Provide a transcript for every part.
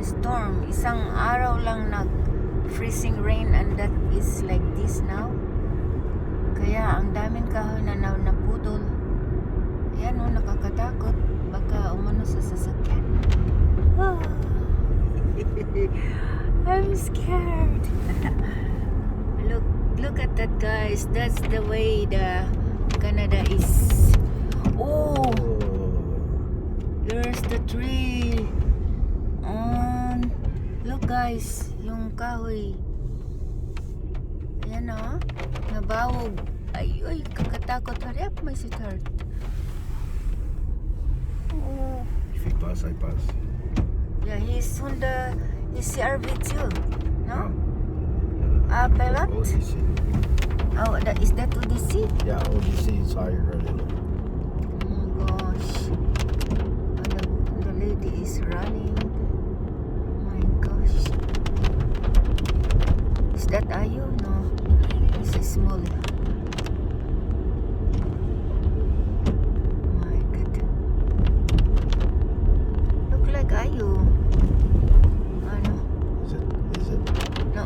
storm. Isang araw lang freezing rain and that is like this now. Kaya ang daming kahoy na naputol. Ayan o, nakakatakot. Baka umano sa sasakyan. Oh. I'm scared. Look at that, guys. That's the way the Canada is. Oh, there's the tree. Look, guys, yung kahoy. Ayan o, nabawog. Ay, kakatakot. Hurry up, my sweetheart. Oh. If he pass, I pass. Yeah, he's on the CRV too. No? Pilot? ODC. Oh, is that ODC? Yeah, ODC is higher a little. Oh my gosh. The lady is running. Oh my gosh. Is that Ayu? No. This is small. My God. Look like Ayu. Ano? Is it? No.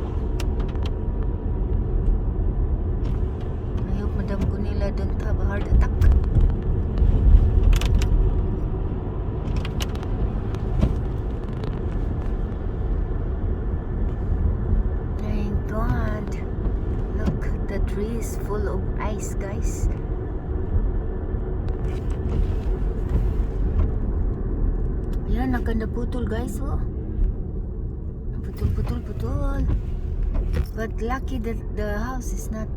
I hope Madam Gunilla don't have a heart attack. Thank God. Look, the tree is full of ice, guys. Ayan, naputol, guys, oh. Putol. But lucky that the house is not.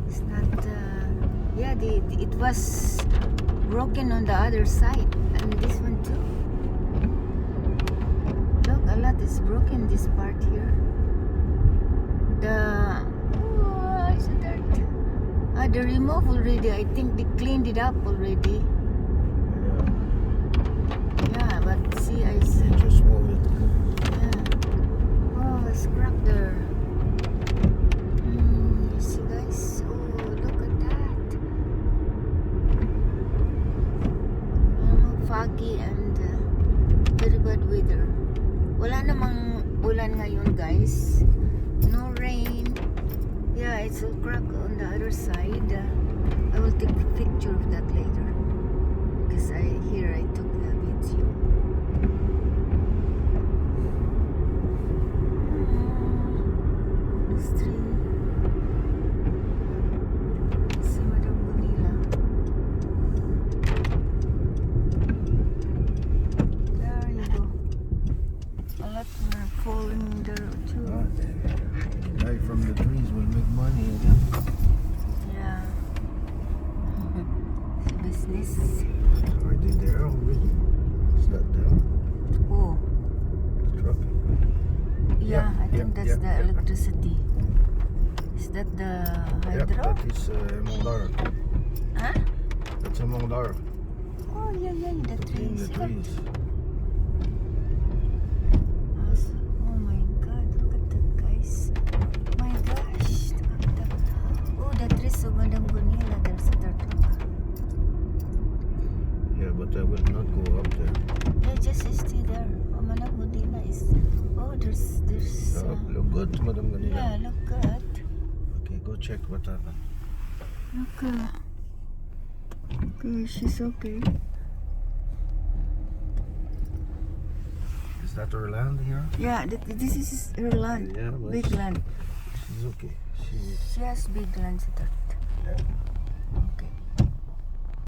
It's not. Yeah, it was broken on the other side, and this one too. Look, a lot is broken. This part here. Is it dirt? The remove already. I think they cleaned it up already. Yeah, but see, I see. Just move it. Yeah. Oh, it's cracked there. You see, guys? Oh, look at that. Foggy and very bad weather. Wala namang ulan ngayon, guys. No rain. Yeah, it's all cracked on the other side. I will take a picture of that later. Because I took the video. This tree. Si Madam Gunilla. There you go. A lot more falling there too. The guy from the trees will make money again. Yeah. Business. Are they there already? Is that them? Oh. The truck? Yeah, I think that's the yeah. electricity. Is that the Yep, hydro? that is Monglar. Huh? That's a Monglar. Oh, yeah, the Between trees. the trees. Oh my God, look at that, guys. My gosh. Oh, the trees of Madam Gunilla. There's a dirt. Look. Yeah, but I will not go up there. Yeah, just stay there. Oh, Madam Gunilla is. Oh, there's. Look good, Madam Ganila. Yeah, look good. Okay, go check what happened. Okay. Okay, she's okay. Is that her land here? Yeah, this is her land. Yeah, but Big land. she's okay. She has big land. Yeah.